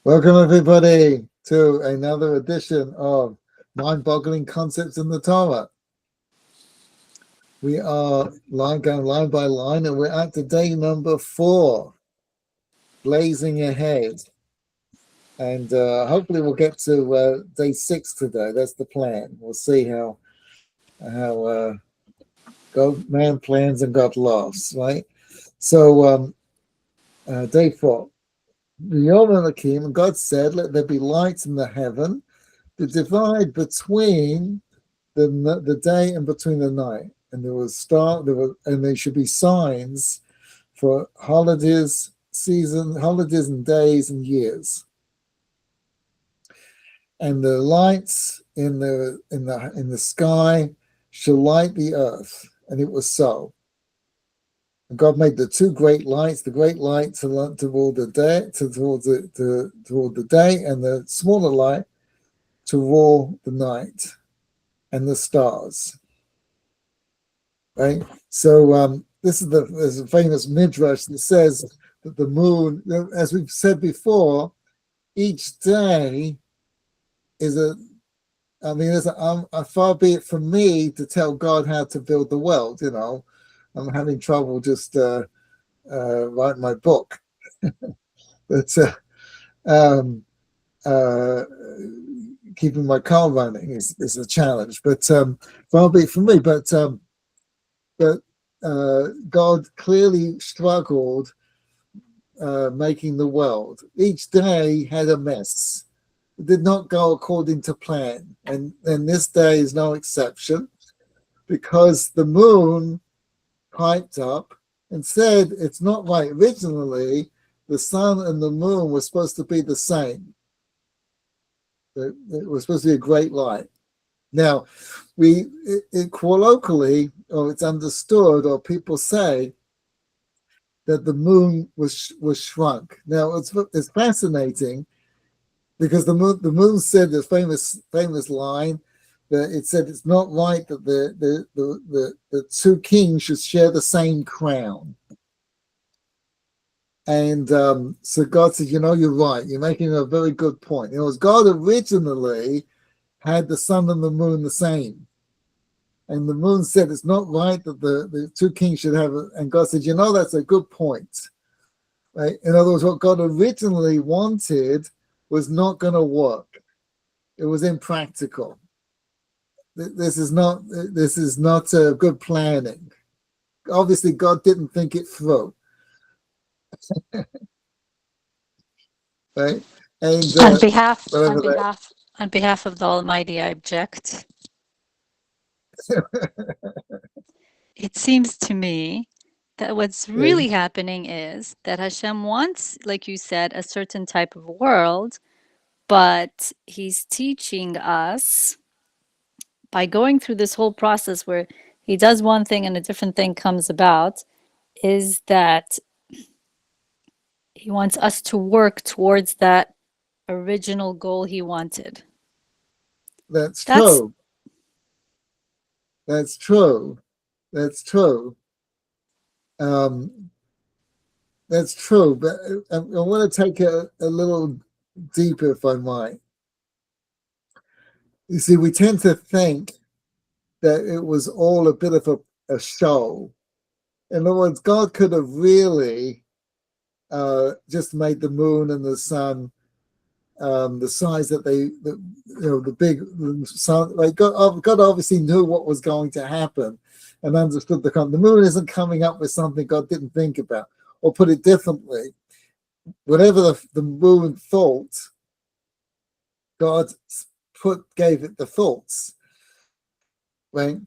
Welcome, everybody, to another edition of Mind-Boggling Concepts in the Torah. We are going line by line, and we're at the day number 4, blazing ahead. And hopefully we'll get to day 6 today. That's the plan. We'll see how God man plans and God laughs, right? So day 4. And God said, "Let there be lights in the heaven to divide between the day and between the night, and and there should be signs for holidays, holidays and days and years. And the lights in the sky shall light the earth." And it was so. And God made the two great lights, the great light toward the day, and the smaller light toward the night, and the stars. Right? So there's a famous Midrash that says that the moon, as we've said before, each day is far be it from me to tell God how to build the world. I'm having trouble just writing my book. But keeping my car running is a challenge. But far be it from me. But God clearly struggled making the world. Each day had a mess. It did not go according to plan. And this day is no exception, because the moon piped up and said it's not right. Originally, the sun and the moon were supposed to be the same. It was supposed to be a great light. Now, colloquially, or it's understood, or people say that the moon was shrunk. Now, it's fascinating, because the moon said this famous line that it said it's not right that the two kings should share the same crown. And so God said, you're right. You're making a very good point. God originally had the sun and the moon the same. And the moon said it's not right that the two kings should have it. And God said, that's a good point. Right? In other words, what God originally wanted was not going to work. It was impractical. This is not good planning. Obviously, God didn't think it through. Right? And on behalf of the Almighty, I object. It seems to me that what's really happening is that Hashem wants, like you said, a certain type of world, but he's teaching us by going through this whole process where he does one thing and a different thing comes about, is that he wants us to work towards that original goal he wanted. That's true. That's true. That's true. That's true. But I want to take a little deeper, if I might. You see, we tend to think that it was all a bit of a show. In other words, God could have really just made the moon and the sun the size that the big sun. Like God obviously knew what was going to happen and understood the moon isn't coming up with something God didn't think about. Or put it differently, whatever the moon thought, God gave it the thoughts. Right?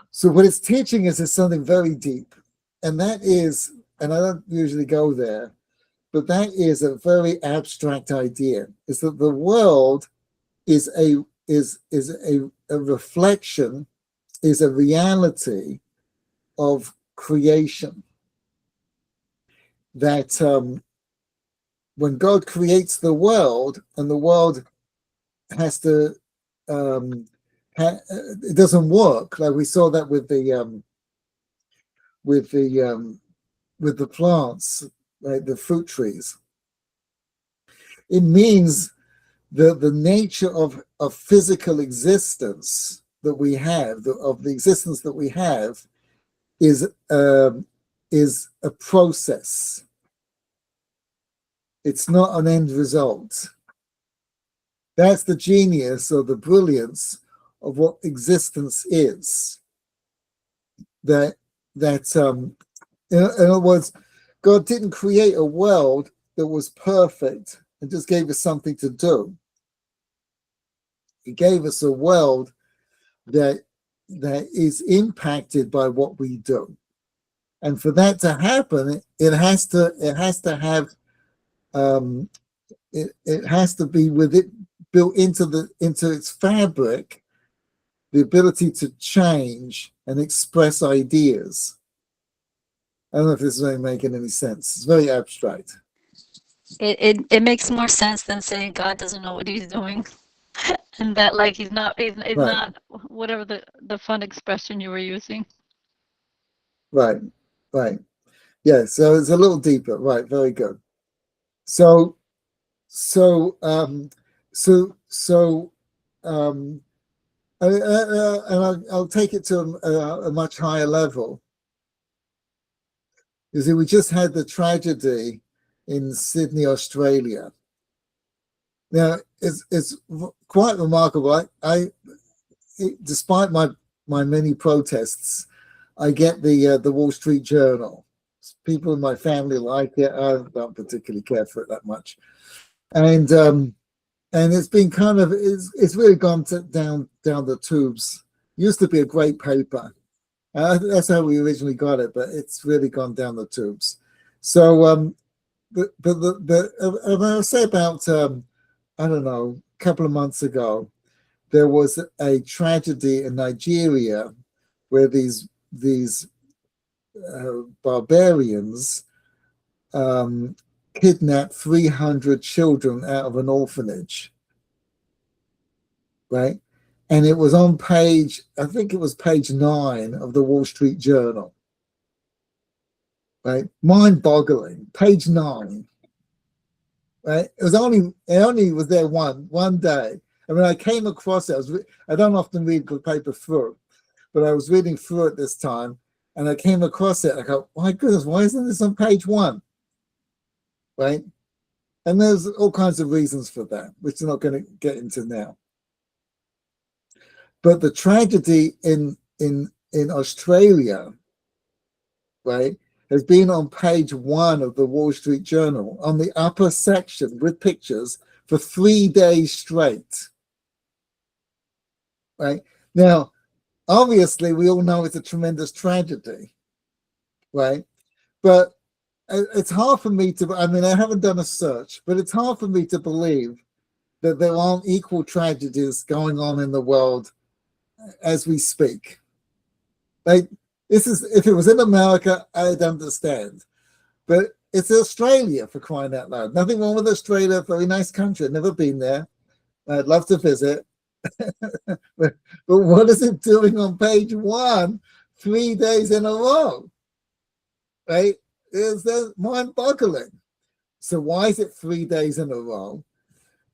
So what it's teaching us is something very deep. And that is, and I don't usually go there, but that is a very abstract idea, is that the world is a reflection, is a reality of creation. That when God creates the world, and the world has to, it doesn't work. Like we saw that with the plants, right, the fruit trees. It means the nature of physical existence that we have, of the existence that we have, is a process. It's not an end result. That's the genius or the brilliance of what existence is. That in other words, God didn't create a world that was perfect and just gave us something to do. He gave us a world that is impacted by what we do, and for that to happen, it has to have it has to be with it built into its fabric, the ability to change and express ideas. I don't know if this is really making any sense. It's very abstract. It makes more sense than saying God doesn't know what he's doing. And that like he's not Right. not whatever the fun expression you were using. Right. Yeah, so it's a little deeper. Right, very good. So and I'll take it to a much higher level. You see, we just had the tragedy in Sydney, Australia. Now, it's quite remarkable. Despite my many protests, I get the Wall Street Journal. People in my family like it. I don't particularly care for it that much, and it's been kind of it's really gone down the tubes. Used to be a great paper. That's how we originally got it, but it's really gone down the tubes. So, but I'll say about I don't know, a couple of months ago, there was a tragedy in Nigeria where these barbarians kidnapped 300 children out of an orphanage, right? And it was on page, I think it was page 9 of the Wall Street Journal, right? Mind-boggling, page 9, right? It only was there one day. I mean, I came across it. I don't often read the paper through, but I was reading through it this time, and I came across it. I go, my goodness, why isn't this on page 1, right? And there's all kinds of reasons for that, which I'm not going to get into now. But the tragedy in Australia, right, has been on page 1 of the Wall Street Journal on the upper section with pictures for 3 days straight. Right now, obviously, we all know it's a tremendous tragedy, right? But it's hard for me to. I mean, I haven't done a search, but it's hard for me to believe that there aren't equal tragedies going on in the world as we speak. Like, this is, if it was in America, I'd understand, but it's Australia, for crying out loud. Nothing wrong with Australia, very nice country. I've never been there. I'd love to visit. but what is it doing on page 1 3 days in a row? Right? It's mind-boggling. So why is it 3 days in a row?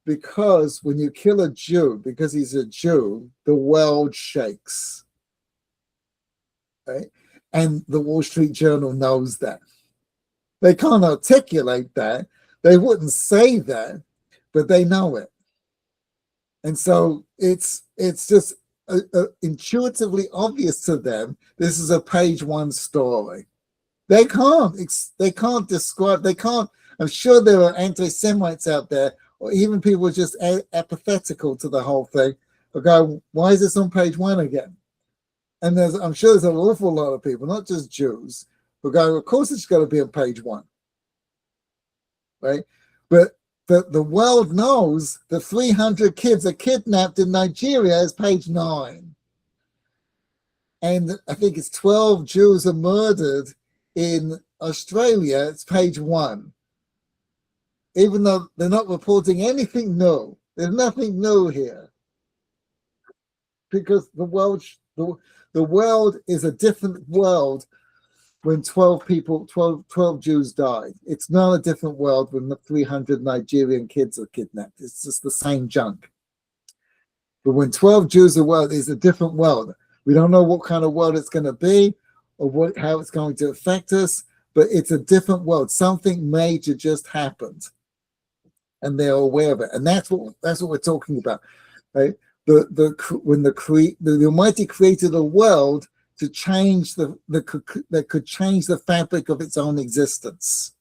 Because when you kill a Jew, because he's a Jew, the world shakes. Right? And the Wall Street Journal knows that. They can't articulate that. They wouldn't say that, but they know it. And so it's just intuitively obvious to them. This is a page 1 story. They can't describe. They can't. I'm sure there are anti-Semites out there, or even people just apathetical to the whole thing. Who go, why is this on page 1 again? And I'm sure there's an awful lot of people, not just Jews, who go, of course it's got to be on page 1, right? But the world knows the 300 kids are kidnapped in Nigeria as page 9. And I think it's 12 Jews are murdered in Australia, it's page 1. Even though they're not reporting anything new. There's nothing new here. Because the world is a different world when 12 Jews died. It's not a different world when the 300 Nigerian kids are kidnapped. It's just the same junk. But when 12 Jews are world, it's a different world. We don't know what kind of world it's going to be or how it's going to affect us, but it's a different world. Something major just happened, and they're aware of it. And that's what we're talking about, right? When the Almighty created a world to change that could change the fabric of its own existence.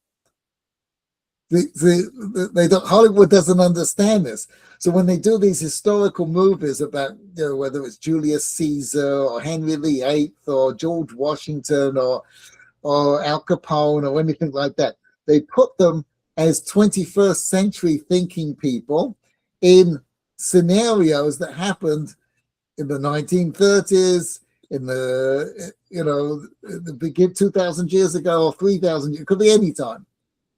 Hollywood doesn't understand this. So when they do these historical movies about, whether it's Julius Caesar or Henry VIII or George Washington or Al Capone or anything like that, they put them as 21st century thinking people in scenarios that happened in the 1930s, in the begin 2,000 years ago or 3,000 years, it could be any time,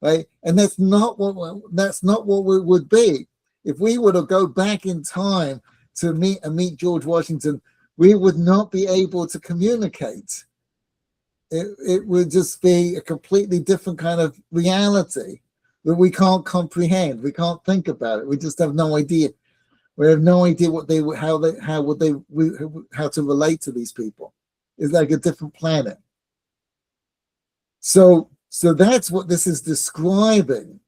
right? And that's not what we would be. If we were to go back in time to meet George Washington, we would not be able to communicate. It would just be a completely different kind of reality that we can't comprehend. We can't think about it. We just have no idea. We have no idea how to relate to these people. It's like a different planet. So that's what this is describing.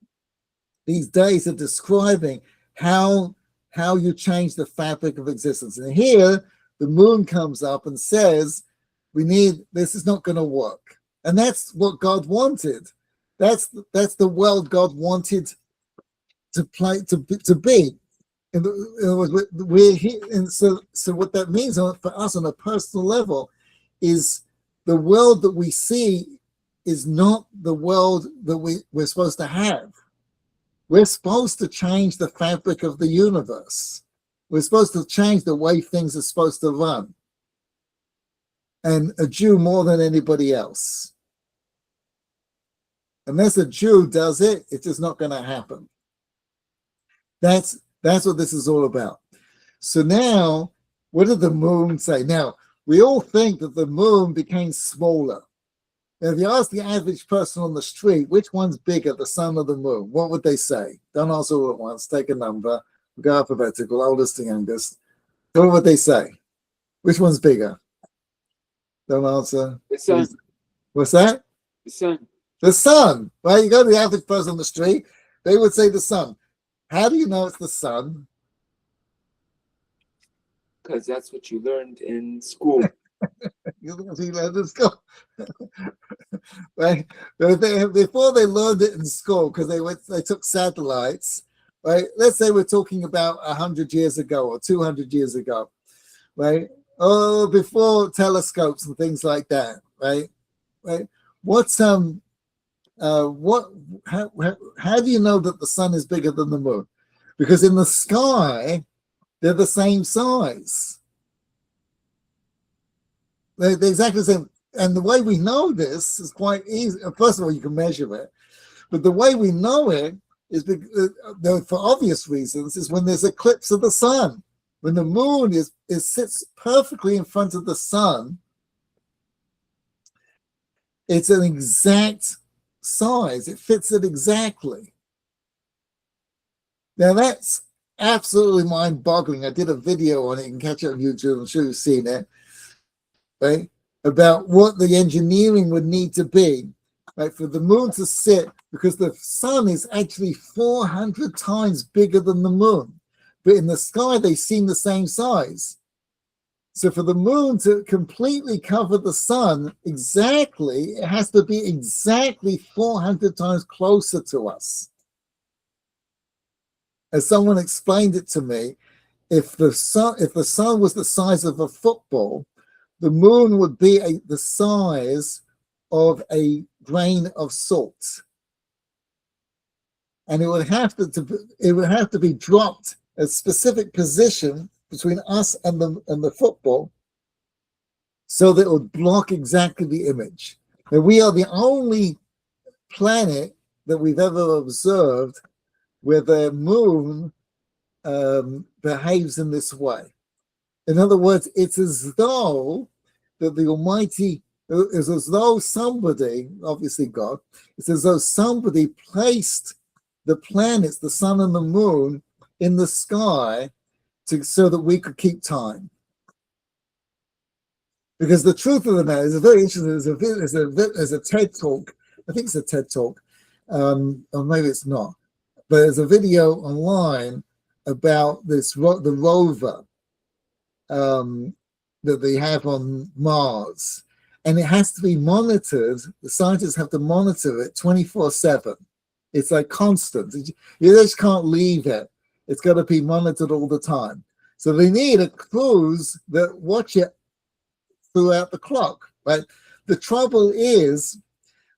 These days are describing how you change the fabric of existence. And here the moon comes up and says, this is not going to work. And that's what God wanted. That's the world God wanted to be. We're here, and so what that means for us on a personal level is the world that we see is not the world that we're supposed to have. We're supposed to change the fabric of the universe. We're supposed to change the way things are supposed to run. And a Jew more than anybody else. Unless a Jew does it, it's just not going to happen. That's what this is all about. So now, what did the moon say? Now, we all think that the moon became smaller. Now, if you ask the average person on the street, which one's bigger, the sun or the moon? What would they say? Don't answer all at once. Take a number. Go alphabetical, oldest to youngest. What would they say? Which one's bigger? Don't answer. The sun. What's that? The sun. The sun. Right? You go to the average person on the street, they would say the sun. How do you know it's the sun? Because that's what you learned in school. You learned in school. Right? Before they learned it in school, because they took satellites, right? Let's say we're talking about 100 years ago or 200 years ago, right? Oh, before telescopes and things like that, right? Right? How do you know that the sun is bigger than the moon? Because in the sky, they're the same size. They're exactly the same. And the way we know this is quite easy. First of all, you can measure it. But the way we know it is, for obvious reasons, is when there's eclipse of the sun. When the moon sits perfectly in front of the sun, it's an exact size. It fits it exactly. Now that's absolutely mind-boggling. I did a video on it. You can catch it on YouTube. I'm sure you've seen it, right? About what the engineering would need to be, right, for the moon to sit, because the sun is actually 400 times bigger than the moon. But in the sky, they seem the same size. So for the moon to completely cover the sun exactly, it has to be exactly 400 times closer to us. As someone explained it to me, if the sun was the size of a football, the moon would be the size of a grain of salt, and it would have to be dropped a specific position between us and the football, so that it would block exactly the image. And we are the only planet that we've ever observed where the moon behaves in this way. In other words, it's as though that the Almighty It's as though somebody, obviously God, it's as though somebody placed the planets, the sun and the moon, in the sky so that we could keep time. Because the truth of the matter is very interesting. There's a TED talk. I think it's a TED talk, or maybe it's not. But there's a video online about the rover that they have on Mars, and it has to be monitored. The scientists have to monitor it 24/7. It's like constant. You just can't leave it. It's got to be monitored all the time. So they need a crews that watch it throughout the clock. Right. The trouble is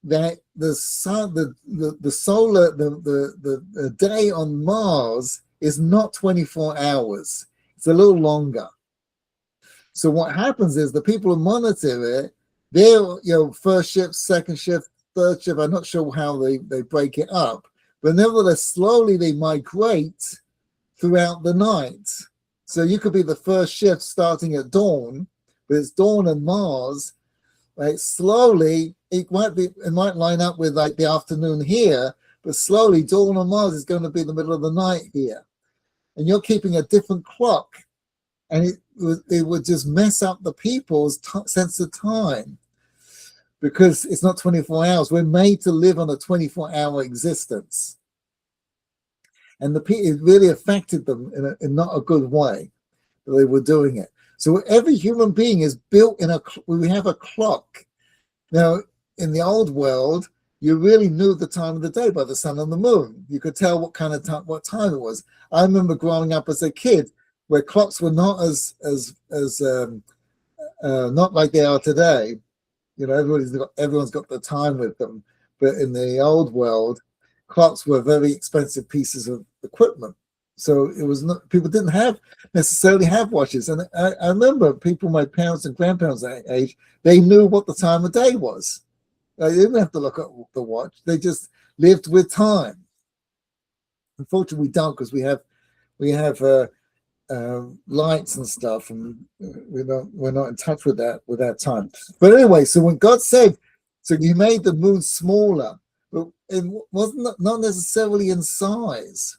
that the sun, the solar, the day on Mars is not 24 hours. It's a little longer. So what happens is the people who monitor it, they're first shift, second shift, third shift. I'm not sure how they break it up, but nevertheless, slowly they migrate throughout the night. So you could be the first shift starting at dawn, but it's dawn on Mars. Right, slowly it might line up with like the afternoon here, but slowly dawn on Mars is going to be the middle of the night here, and you're keeping a different clock, and it would just mess up the people's sense of time, because it's not 24 hours. We're made to live on a 24-hour existence, and it really affected them in not a good way that they were doing it. So every human being is built we have a clock. Now, in the old world, you really knew the time of the day by the sun and the moon. You could tell what kind of time, what time it was. I remember growing up as a kid, where clocks were not not like they are today. You know, everyone's got the time with them. But in the old world, clocks were very expensive pieces of equipment. So it was not, people didn't necessarily have watches. And I remember people, my parents and grandparents that age, they knew what the time of day was. They didn't have to look at the watch. They just lived with time. Unfortunately, we don't, because we have lights and stuff, and we're not in touch with that time. But anyway, so when God said, so He made the moon smaller, but it wasn't not necessarily in size.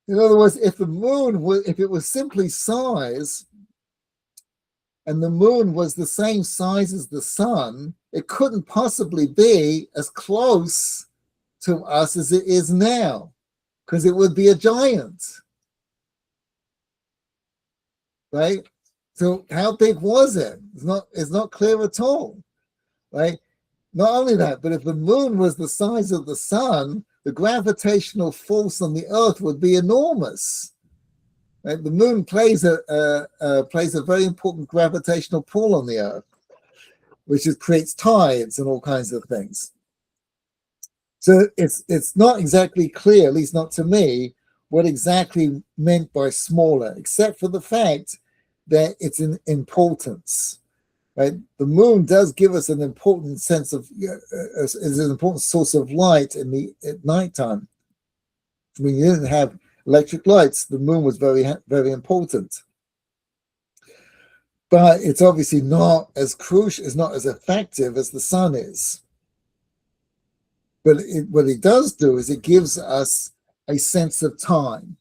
In other words, if it was simply size, and the moon was the same size as the sun, it couldn't possibly be as close to us as it is now, because it would be a giant, right? So how big was it? It's not clear at all, right? Not only that, but if the moon was the size of the sun, the gravitational force on the earth would be enormous. Right? The moon plays a very important gravitational pull on the earth, which creates tides and all kinds of things. So it's not exactly clear, at least not to me, what exactly meant by smaller, except for the fact that it's an importance. Right? The moon does give us an important sense of, is an important source of light at nighttime. When you didn't have electric lights, the moon was very, very important. But it's obviously not as crucial, it's not as effective as the sun is. But what it does do is it gives us a sense of time,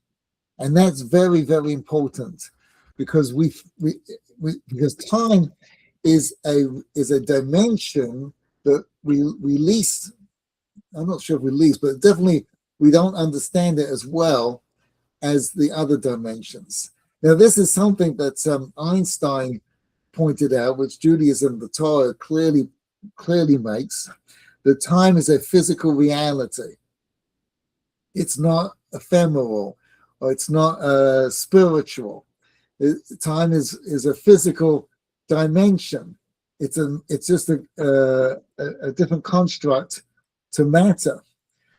and that's very, very important, because because time is a dimension that we release. I'm not sure if release, but definitely we don't understand it as well as the other dimensions. Now, this is something that Einstein pointed out, which Judaism, the Torah, clearly makes. That time is a physical reality. It's not ephemeral, or it's not spiritual. Time is a physical dimension. It's just a different construct to matter.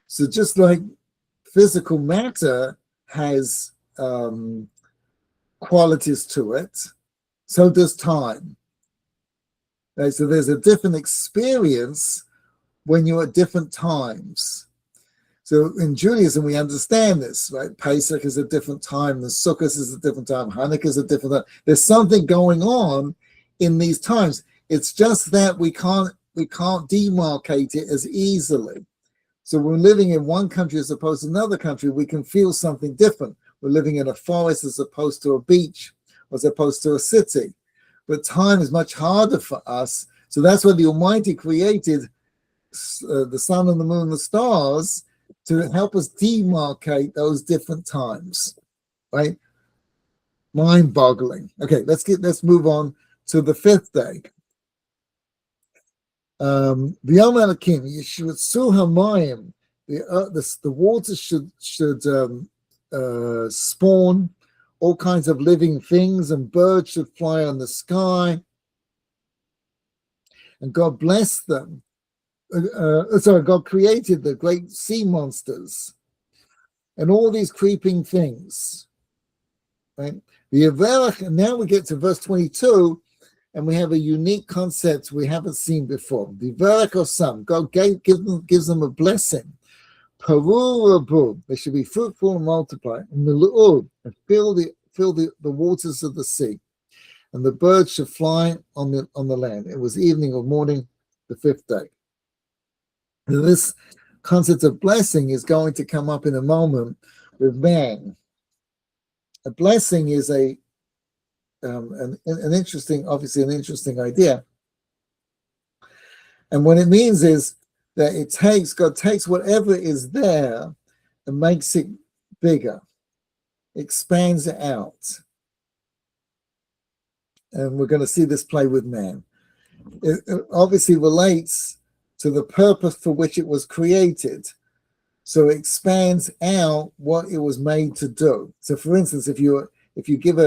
So just like physical matter has qualities to it, so does time. Right? So there's a different experience when you're at different times. So in Judaism, we understand this, right? Pesach is a different time, the Sukkot is a different time, Hanukkah is a different time. There's something going on in these times. It's just that we can't demarcate it as easily. So we're living in one country as opposed to another country, we can feel something different. We're living in a forest as opposed to a beach, as opposed to a city. But time is much harder for us. So that's why the Almighty created the sun and the moon and the stars to help us demarcate those different times, right? Mind-boggling. Okay, let's move on to the fifth day. The water should spawn all kinds of living things, and birds should fly on the sky. And God blessed them. God created the great sea monsters and all these creeping things. Right? And now we get to verse 22, and we have a unique concept we haven't seen before. The derech of some, God gives them a blessing. They should be fruitful and multiply, and fill the waters of the sea, and the birds should fly on the land. It was evening or morning, the fifth day. And this concept of blessing is going to come up in a moment with man. A blessing is an interesting, obviously an interesting idea. And what it means is that God takes whatever is there and makes it bigger, expands it out. And we're going to see this play with man. It obviously relates to the purpose for which it was created. So it expands out what it was made to do. So for instance, if you give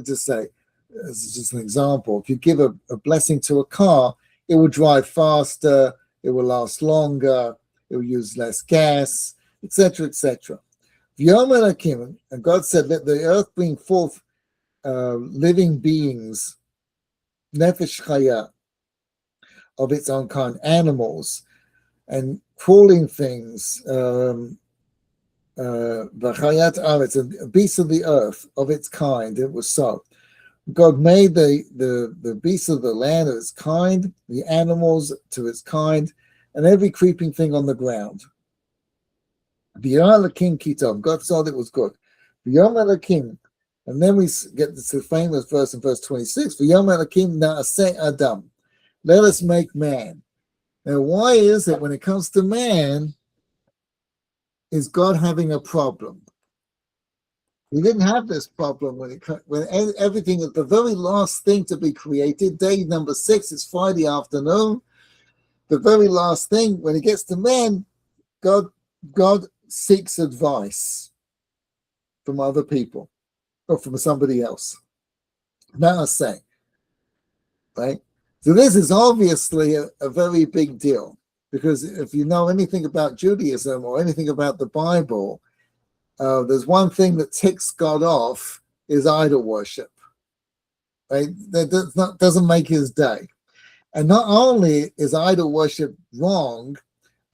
just an example, if you give a blessing to a car, it will drive faster, it will last longer, it will use less gas, etc., etc. And God said, let the earth bring forth living beings, nefesh chaya, of its own kind, animals, and crawling things, v'chayat aretz, and beasts of the earth of its kind. It was so. God made the beasts of the land of its kind, the animals to its kind, and every creeping thing on the ground. God saw that it was good. And then we get this famous verse in verse 26. Adam. Let us make man. Now, why is it when it comes to man, is God having a problem? He didn't have this problem when everything is the very last thing to be created. Day number 6 is Friday afternoon. The very last thing, when it gets to man, God seeks advice from other people or from somebody else. Now I say, right? So this is obviously a very big deal, because if you know anything about Judaism or anything about the Bible, there's one thing that ticks God off is idol worship. Right? That doesn't make his day. And not only is idol worship wrong,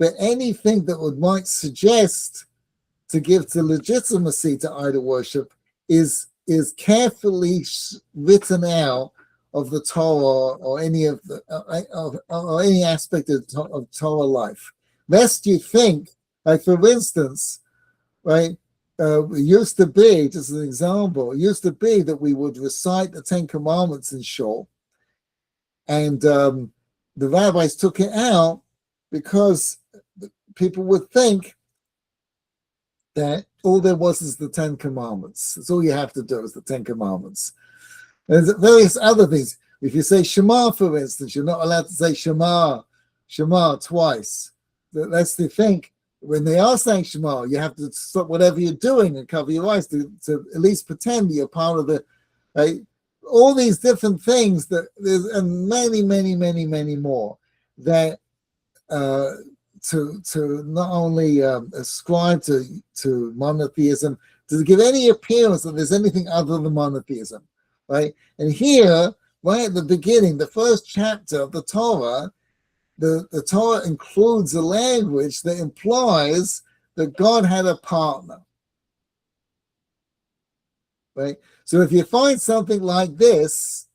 but anything that might suggest to give the legitimacy to idol worship is carefully written out of the Torah or any of the or any aspect of Torah life. Lest you think, like for instance, right? It used to be, just an example, it used to be that we would recite the Ten Commandments in shul, and the rabbis took it out because people would think that all there was is the Ten Commandments. That's all you have to do is the Ten Commandments. There's various other things. If you say Shema, for instance, you're not allowed to say Shema twice. That's the thing. When they are saying Shema, you have to stop whatever you're doing and cover your eyes to at least pretend you're part of the, right? All these different things and many more that to not only ascribe to monotheism, to give any appearance that there's anything other than monotheism, right? And here, right at the beginning, the first chapter of the Torah, the Torah includes a language that implies that God had a partner, right? So if you find something like this,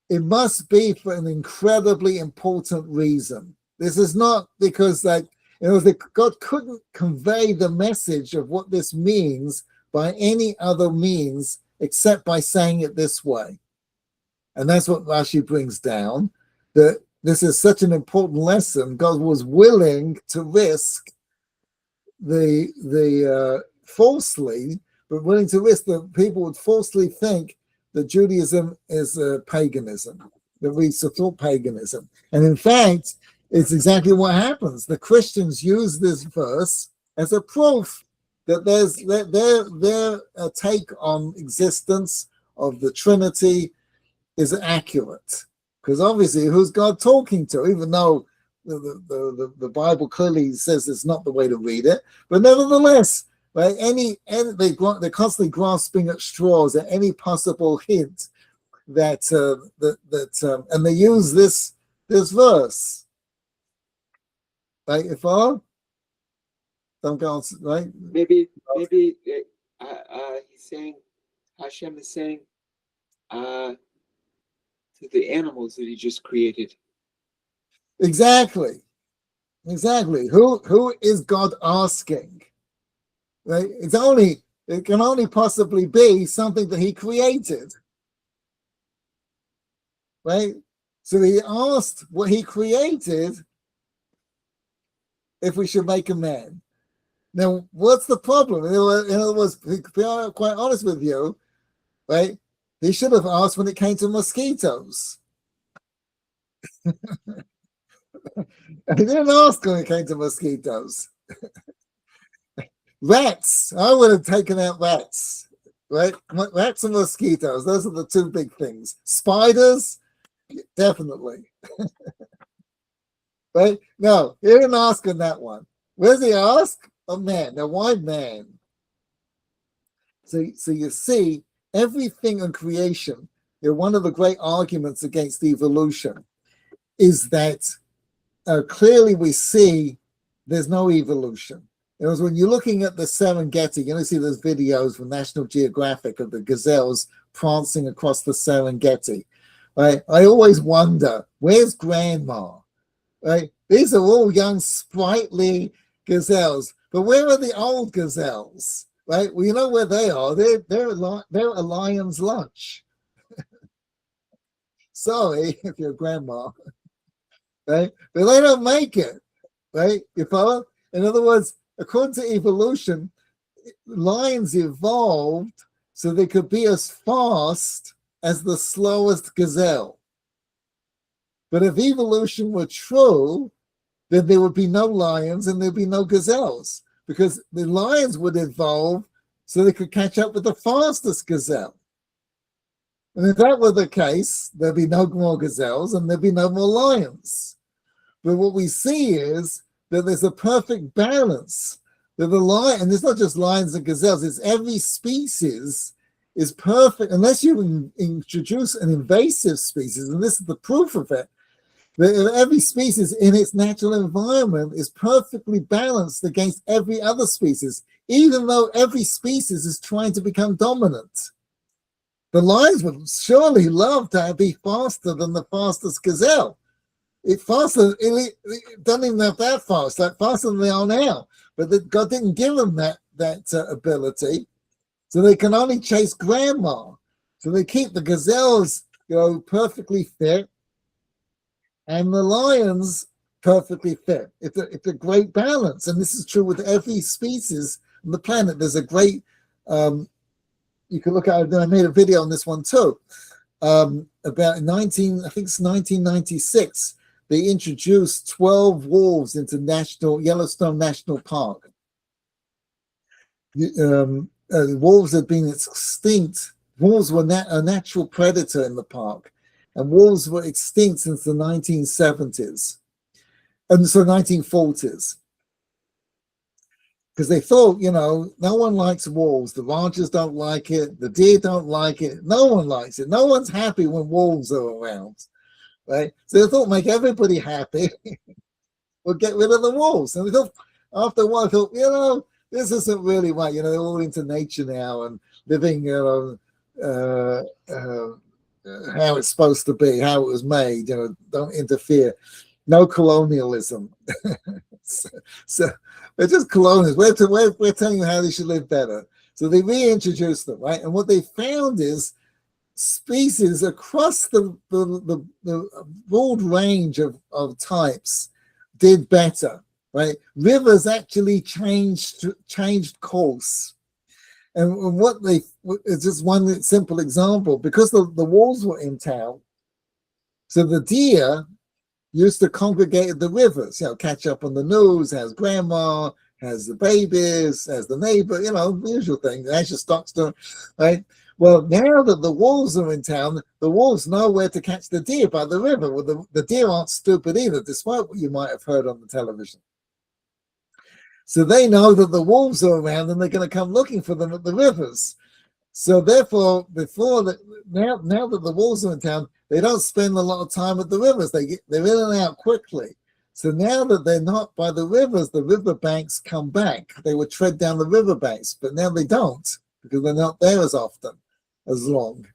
it must be for an incredibly important reason. This is not because God couldn't convey the message of what this means by any other means except by saying it this way. And that's what Rashi brings down, that this is such an important lesson. God was willing to risk the falsely, but willing to risk that people would falsely think that Judaism is paganism, that we support paganism. And in fact, it's exactly what happens. The Christians use this verse as a proof that their take on existence of the Trinity is accurate. Because obviously, who's God talking to? Even though the Bible clearly says it's not the way to read it, but nevertheless, right? They're constantly grasping at straws at any possible hint that and they use this verse, right? If I don't go on, right? Maybe he's saying, Hashem is saying to the animals that he just created. Exactly. Who is God asking? Right? It can only possibly be something that he created. Right? So he asked what he created if we should make a man. Now, what's the problem? In other words, to be quite honest with you, right? He should have asked when it came to mosquitoes. He didn't ask when it came to mosquitoes. Rats, I would have taken out rats, right? Rats and mosquitoes, those are the two big things. Spiders, definitely. Right? No, he didn't ask on that one. Where's he ask? A man. Now, why man? So you see, everything in creation, one of the great arguments against evolution is that clearly we see there's no evolution. It was when you're looking at the Serengeti, you're going to see those videos from National Geographic of the gazelles prancing across the Serengeti. Right? I always wonder, where's grandma? Right? These are all young, sprightly gazelles, but where are the old gazelles? Right? Well, you know where they are. They're a lion's lunch. Sorry if you're grandma, right? But they don't make it, right? You follow? In other words, according to evolution, lions evolved so they could be as fast as the slowest gazelle. But if evolution were true, then there would be no lions and there'd be no gazelles, because the lions would evolve so they could catch up with the fastest gazelle. And if that were the case, there'd be no more gazelles and there'd be no more lions. But what we see is that there's a perfect balance. That the lion, and it's not just lions and gazelles, it's every species is perfect, unless you introduce an invasive species, and this is the proof of it, that every species in its natural environment is perfectly balanced against every other species, even though every species is trying to become dominant. The lions would surely love to be faster than the fastest gazelle. It doesn't even have that fast, like faster than they are now. But God didn't give them that ability, so they can only chase grandma. So they keep the gazelles, perfectly fit, and the lions perfectly fit. It's a great balance, and this is true with every species on the planet. There's a great, you can look at it. I made a video on this one too. About 1996, they introduced 12 wolves into Yellowstone National Park. Wolves had been extinct. Wolves were a natural predator in the park, and wolves were extinct since the 1970s, and so 1940s. Because they thought, no one likes wolves. The ranchers don't like it. The deer don't like it. No one likes it. No one's happy when wolves are around, right? So they thought, make everybody happy. We'll get rid of the wolves. And we thought, after a while, I thought, this isn't really right. They're all into nature now and living, how it's supposed to be, how it was made. Don't interfere. No colonialism. so they're just colonials. We're telling you how they should live better. So they reintroduced them, right? And what they found is species across the broad range of types did better, right? Rivers actually changed course. And what it's just one simple example, because the wolves were in town, so the deer used to congregate at the rivers, catch up on the news, has grandma, has the babies, has the neighbor, the usual thing, has your stocks done, right? Well, now that the wolves are in town, the wolves know where to catch the deer by the river. Well, the deer aren't stupid either, despite what you might have heard on the television. So they know that the wolves are around and they're going to come looking for them at the rivers. So therefore, now that the wolves are in town, they don't spend a lot of time at the rivers. They're in and out quickly. So now that they're not by the rivers, the riverbanks come back. They would tread down the riverbanks, but now they don't, because they're not there as often, as long.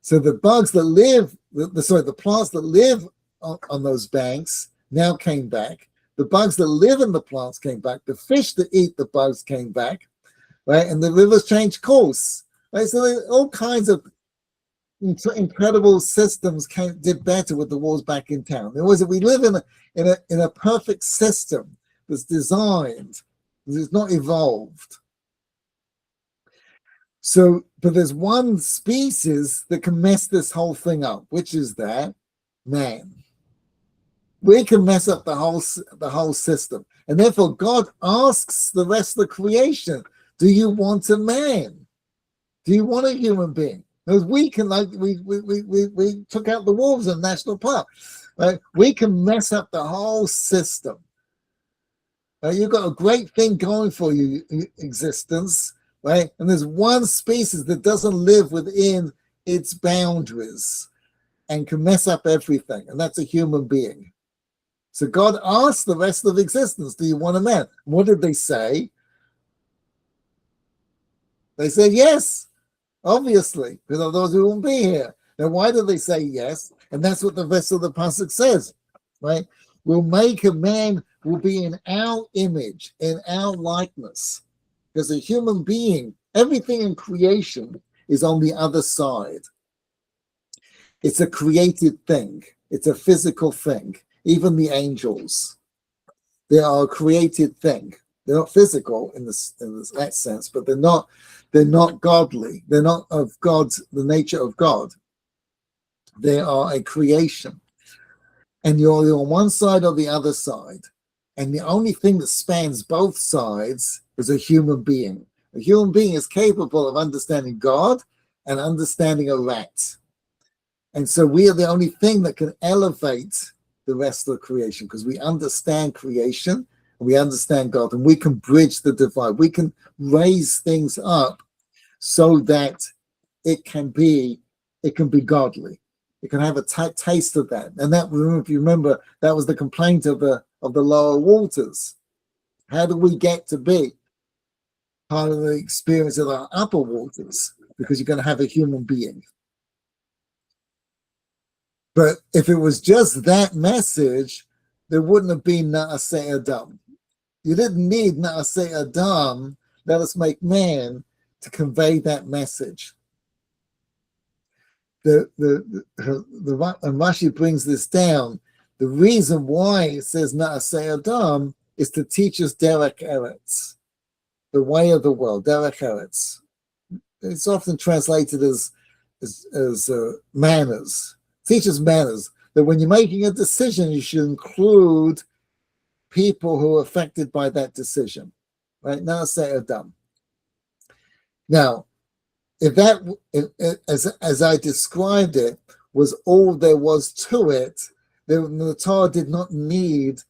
So the bugs that live, the plants that live on those banks now came back. The bugs that live in the plants came back. The fish that eat the bugs came back, right? And the rivers changed course, right? So all kinds of incredible systems did better with the wolves back in town. We live in a perfect system that's designed, it's not evolved. So, but there's one species that can mess this whole thing up, which is that man. We can mess up the whole system, and therefore God asks the rest of the creation, "Do you want a man? Do you want a human being?" Because we can, we took out the wolves in national park, right? We can mess up the whole system. You've got a great thing going for you, existence, right? And there's one species that doesn't live within its boundaries and can mess up everything, and that's a human being. So God asked the rest of existence, "Do you want a man?" What did they say? They said yes, obviously, because otherwise we won't be here. Now, why did they say yes? And that's what the rest of the pasuk says, right? We'll make a man who will be in our image, in our likeness. Because a human being, everything in creation is on the other side. It's a created thing. It's a physical thing. Even the angels, they are a created thing. They're not physical in that sense, but they're not godly. They're not of the nature of God. They are a creation. And you're on one side or the other side. And the only thing that spans both sides is a human being. A human being is capable of understanding God and understanding a rat. And so we are the only thing that can elevate the rest of the creation, because we understand creation and we understand God, and we can bridge the divide. We can raise things up so that it can be godly. It can have a taste of that. And that, if you remember, that was the complaint of the lower waters. How do we get to be part of the experience of the upper waters? Because you're going to have a human being. But if it was just that message, there wouldn't have been Na'aseh Adam. You didn't need Na'aseh Adam, let us make man, to convey that message. And Rashi brings this down. The reason why it says Na'aseh Adam is to teach us derech eretz, the way of the world, derech eretz. It's often translated as manners. Teaches manners, that when you're making a decision, you should include people who are affected by that decision, right? Na'aseh Adam. Now, as I described it, was all there was to it, the Torah did not need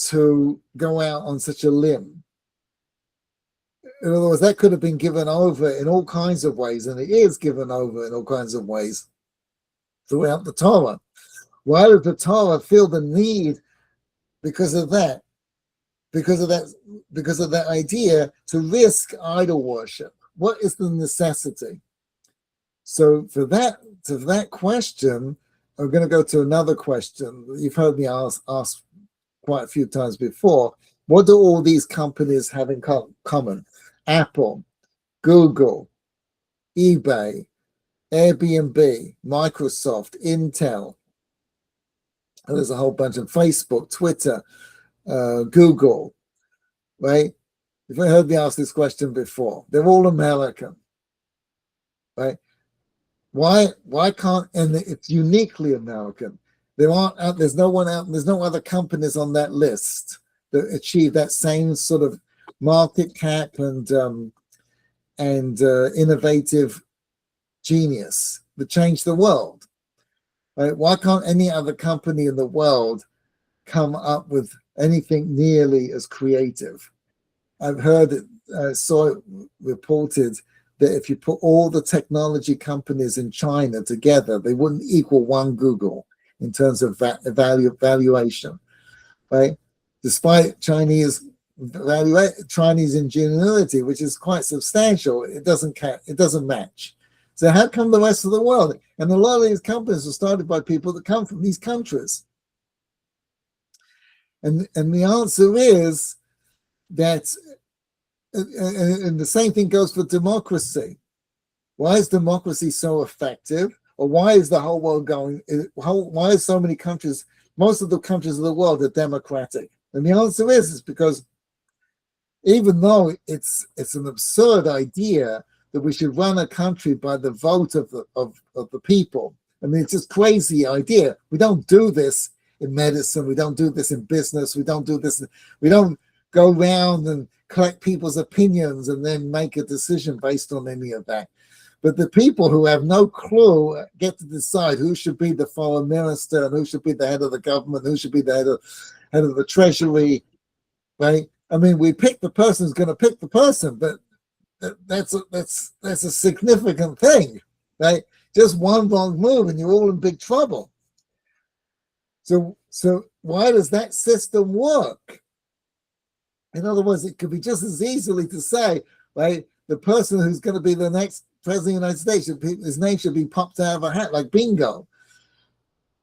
to go out on such a limb. In other words, that could have been given over in all kinds of ways, and it is given over in all kinds of ways throughout the Torah. Why did the Torah feel the need, because of that idea, to risk idol worship? What is the necessity? So for that question, I'm going to go to another question. You've heard me ask quite a few times before. What do all these companies have in common? Apple, Google, eBay, Airbnb, Microsoft, Intel. And there's a whole bunch of Facebook, Twitter, Google, right? You've heard me ask this question before. They're all American, right? Why can't, and it's uniquely American. There's no other companies on that list that achieve that same sort of market cap and innovative genius that changed the world. Right? Why can't any other company in the world come up with anything nearly as creative? I've heard it, saw it reported that if you put all the technology companies in China together, they wouldn't equal one Google in terms of valuation, right? Despite Chinese ingenuity, which is quite substantial, it doesn't match. So how come the rest of the world? And a lot of these companies were started by people that come from these countries. And the answer is that, and the same thing goes for democracy. Why is democracy so effective? Or why is the whole world why is so many countries, most of the countries of the world are democratic? And the answer is because even though it's an absurd idea that we should run a country by the vote of the people. I mean, it's just crazy idea. We don't do this in medicine. We don't do this in business. We don't do this. We don't go around and collect people's opinions and then make a decision based on any of that. But the people who have no clue get to decide who should be the foreign minister and who should be the head of the government, who should be the head of the treasury, right? I mean, we pick the person who's going to pick the person, but that's a significant thing, right? Just one wrong move and you're all in big trouble. So why does that system work? In other words, it could be just as easily to say, right, the person who's going to be the next president of the United States, his name should be popped out of a hat like bingo.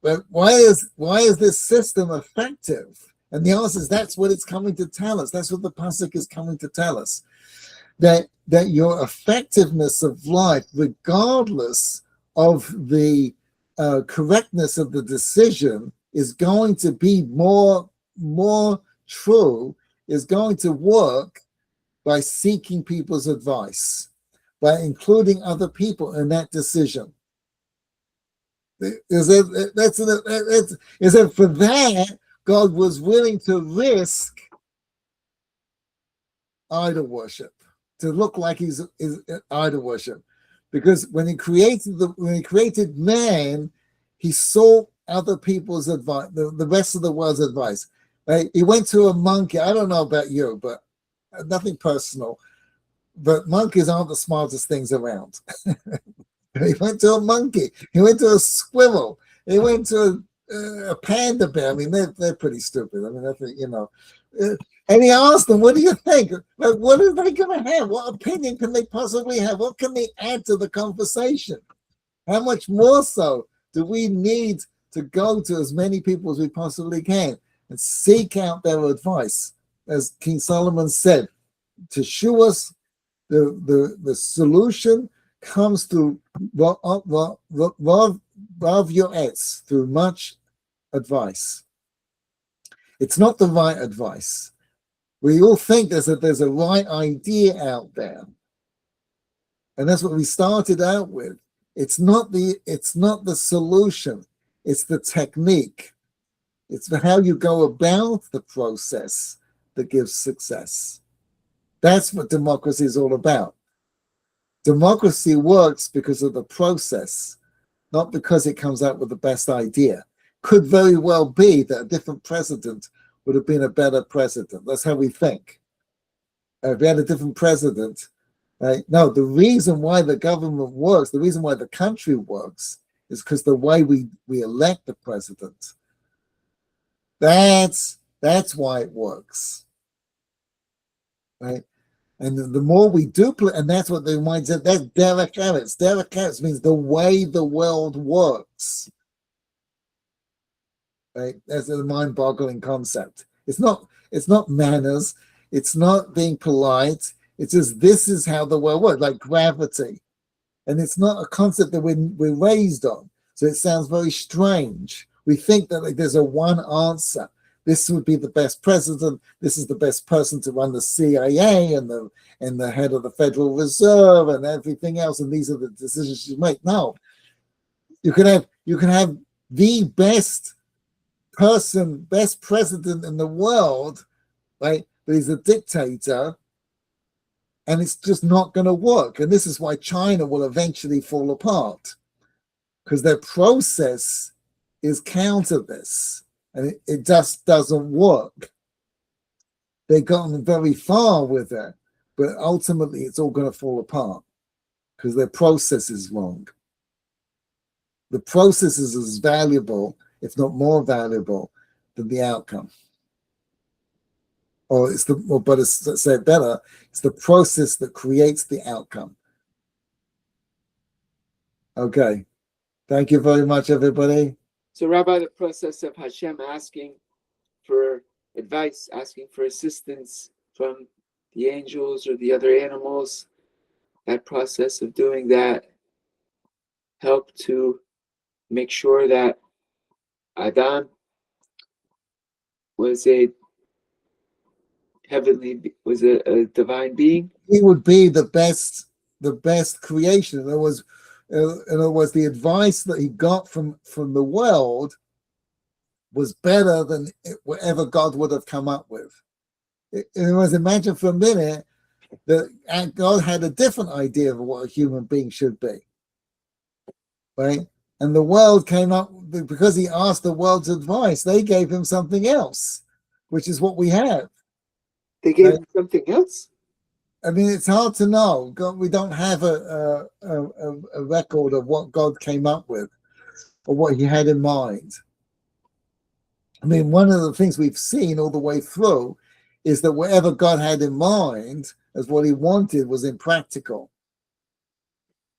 But why is this system effective? And the answer is that's what it's coming to tell us. That's what the pasuk is coming to tell us. That your effectiveness of life, regardless of the correctness of the decision, is going to be more true, is going to work by seeking people's advice, by including other people in that decision. Is it for that God was willing to risk idol worship, to look like he's idol worship, because when he created man, he sought other people's advice, the rest of the world's advice. Right? He went to a monkey. I don't know about you, but nothing personal. But monkeys aren't the smartest things around. He went to a monkey. He went to a squirrel. He went to a panda bear. I mean, they're pretty stupid. I mean, I think, and he asked them, what do you think? Like, what are they going to have? What opinion can they possibly have? What can they add to the conversation? How much more so do we need to go to as many people as we possibly can and seek out their advice? As King Solomon said, to show us the solution comes through Rav Yoetz, through much advice. It's not the right advice. We all think there's a right idea out there, and that's what we started out with. It's not the solution. It's the technique. It's how you go about the process that gives success. That's what democracy is all about. Democracy works because of the process, not because it comes out with the best idea. Could very well be that a different president would have been a better president. That's how we think. If we had a different president, right? No, the reason why the government works, the reason why the country works, is because the way we elect the president. That's why it works, right? And the more we duplicate, and that's what the mind said, that's derech eretz. Derech eretz means the way the world works. Right? That's a mind-boggling concept. It's not manners. It's not being polite. It's just this is how the world works, like gravity. And it's not a concept that we're raised on. So it sounds very strange. We think that like, there's a one answer. This would be the best president. This is the best person to run the CIA and the head of the Federal Reserve and everything else. And these are the decisions you make. No, you can have the best person, best president in the world, right? But he's a dictator, and it's just not going to work. And this is why China will eventually fall apart, because their process is counter this, and it just doesn't work. They've gotten very far with it, but ultimately it's all going to fall apart because their process is wrong. The process is as valuable, if not more valuable, than the outcome. Or let's say it better, it's the process that creates the outcome. Okay. Thank you very much, everybody. So, Rabbi, the process of Hashem asking for advice, asking for assistance from the angels or the other animals, that process of doing that helped to make sure that Adam was a divine being. He would be the best creation. In other words, the advice that he got from the world was better than whatever God would have come up with. In other words, imagine for a minute that God had a different idea of what a human being should be, right? And the world came up, because he asked the world's advice, they gave him something else, which is what we have. They gave him something else? I mean, it's hard to know. We don't have a record of what God came up with or what he had in mind. I mean, one of the things we've seen all the way through is that whatever God had in mind as what he wanted was impractical.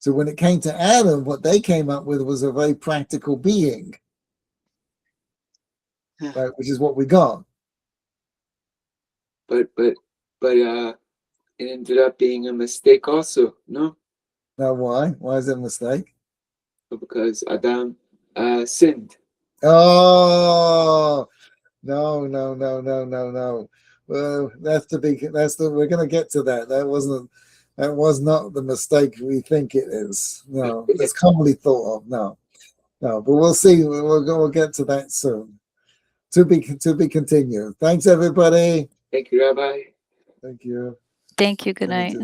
So when it came to Adam, what they came up with was a very practical being, right? Which is what we got. But it ended up being a mistake also, no? Now why? Why is it a mistake? Because Adam sinned. Oh no. Well, we're gonna get to that. That was not the mistake we think it is. No, it's commonly thought of. No, but we'll see. We'll get to that soon. To be continued. Thanks, everybody. Thank you, Rabbi. Thank you. Thank you. Good night.